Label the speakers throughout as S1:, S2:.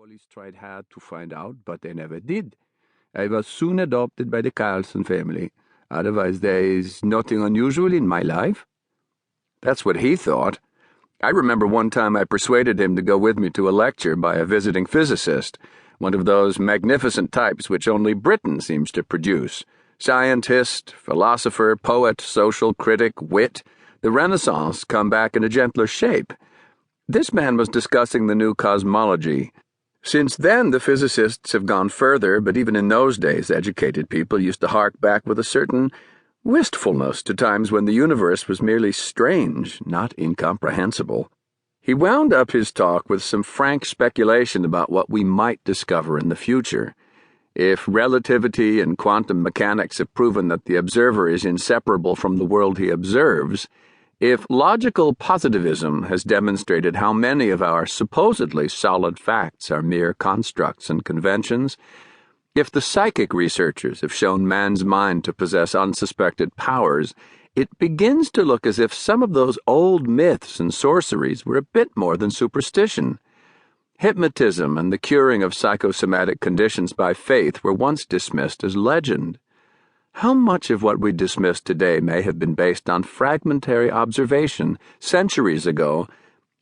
S1: Police tried hard to find out, but they never did. I was soon adopted by the Carlsen family. Otherwise, there is nothing unusual in my life. That's what he thought. I remember one time I persuaded him to go with me to a lecture by a visiting physicist, one of those magnificent types which only Britain seems to produce. Scientist, philosopher, poet, social critic, wit. The Renaissance come back in a gentler shape. This man was discussing the new cosmology. Since then, the physicists have gone further, but even in those days, educated people used to hark back with a certain wistfulness to times when the universe was merely strange, not incomprehensible. He wound up his talk with some frank speculation about what we might discover in the future. If relativity and quantum mechanics have proven that the observer is inseparable from the world he observes, if logical positivism has demonstrated how many of our supposedly solid facts are mere constructs and conventions, if the psychic researchers have shown man's mind to possess unsuspected powers, it begins to look as if some of those old myths and sorceries were a bit more than superstition. Hypnotism and the curing of psychosomatic conditions by faith were once dismissed as legend. How much of what we dismiss today may have been based on fragmentary observation centuries ago,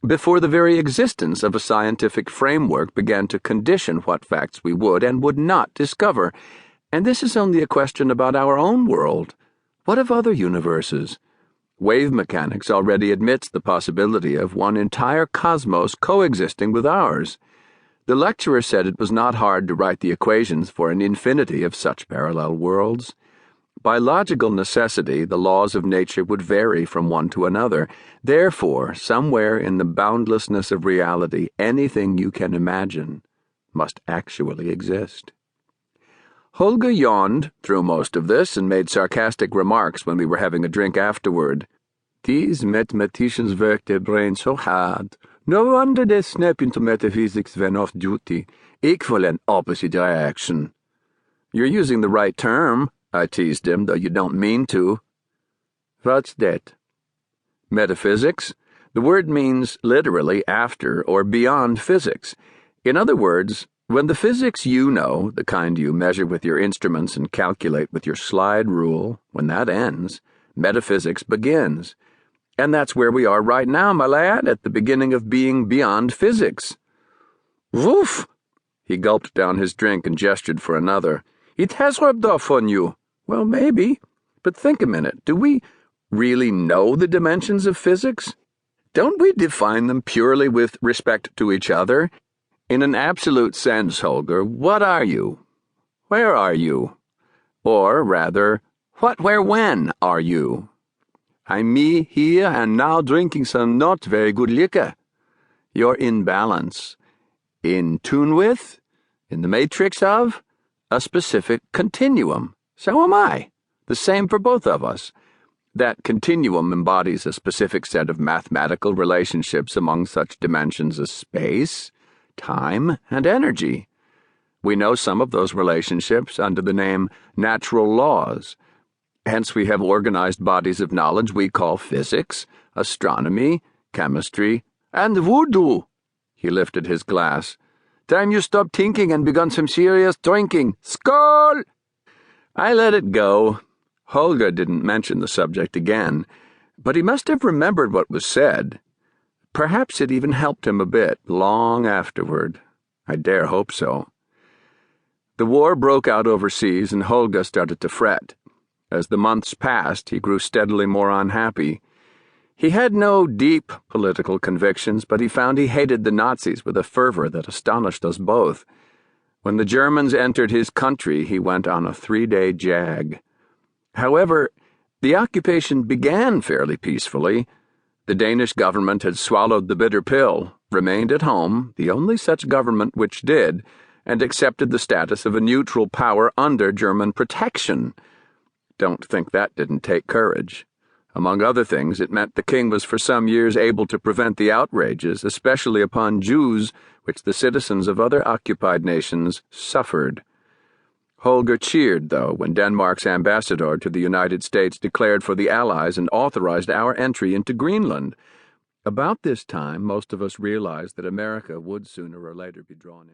S1: before the very existence of a scientific framework began to condition what facts we would and would not discover? And this is only a question about our own world. What of other universes? Wave mechanics already admits the possibility of one entire cosmos coexisting with ours. The lecturer said it was not hard to write the equations for an infinity of such parallel worlds. By logical necessity, the laws of nature would vary from one to another. Therefore, somewhere in the boundlessness of reality, anything you can imagine must actually exist. Holger yawned through most of this and made sarcastic remarks when we were having a drink afterward. These mathematicians work their brains so hard. No wonder they snap into metaphysics when off duty. Equal and opposite reaction. You're using the right term, I teased him, though you don't mean to. What's that? Metaphysics? The word means literally after or beyond physics. In other words, when the physics you know, the kind you measure with your instruments and calculate with your slide rule, when that ends, metaphysics begins. And that's where we are right now, my lad, at the beginning of being beyond physics. Woof! He gulped down his drink and gestured for another. It has rubbed off on you. Well, maybe. But think a minute. Do we really know the dimensions of physics? Don't we define them purely with respect to each other? In an absolute sense, Holger, what are you? Where are you? Or, rather, what, where, when are you? I'm me here and now drinking some not very good liquor. You're in balance. In tune with, in the matrix of, a specific continuum. So am I. The same for both of us. That continuum embodies a specific set of mathematical relationships among such dimensions as space, time, and energy. We know some of those relationships under the name natural laws. Hence we have organized bodies of knowledge we call physics, astronomy, chemistry, and voodoo. He lifted his glass. Time you stopped thinking and begun some serious drinking. Skål! I let it go. Holger didn't mention the subject again, but he must have remembered what was said. Perhaps it even helped him a bit, long afterward. I dare hope so. The war broke out overseas, and Holger started to fret. As the months passed, he grew steadily more unhappy. He had no deep political convictions, but he found he hated the Nazis with a fervor that astonished us both. When the Germans entered his country, he went on a 3-day jag. However, the occupation began fairly peacefully. The Danish government had swallowed the bitter pill, remained at home, the only such government which did, and accepted the status of a neutral power under German protection. Don't think that didn't take courage. Among other things, it meant the king was for some years able to prevent the outrages, especially upon Jews, which the citizens of other occupied nations suffered. Holger cheered, though, when Denmark's ambassador to the United States declared for the Allies and authorized our entry into Greenland. About this time, most of us realized that America would sooner or later be drawn in.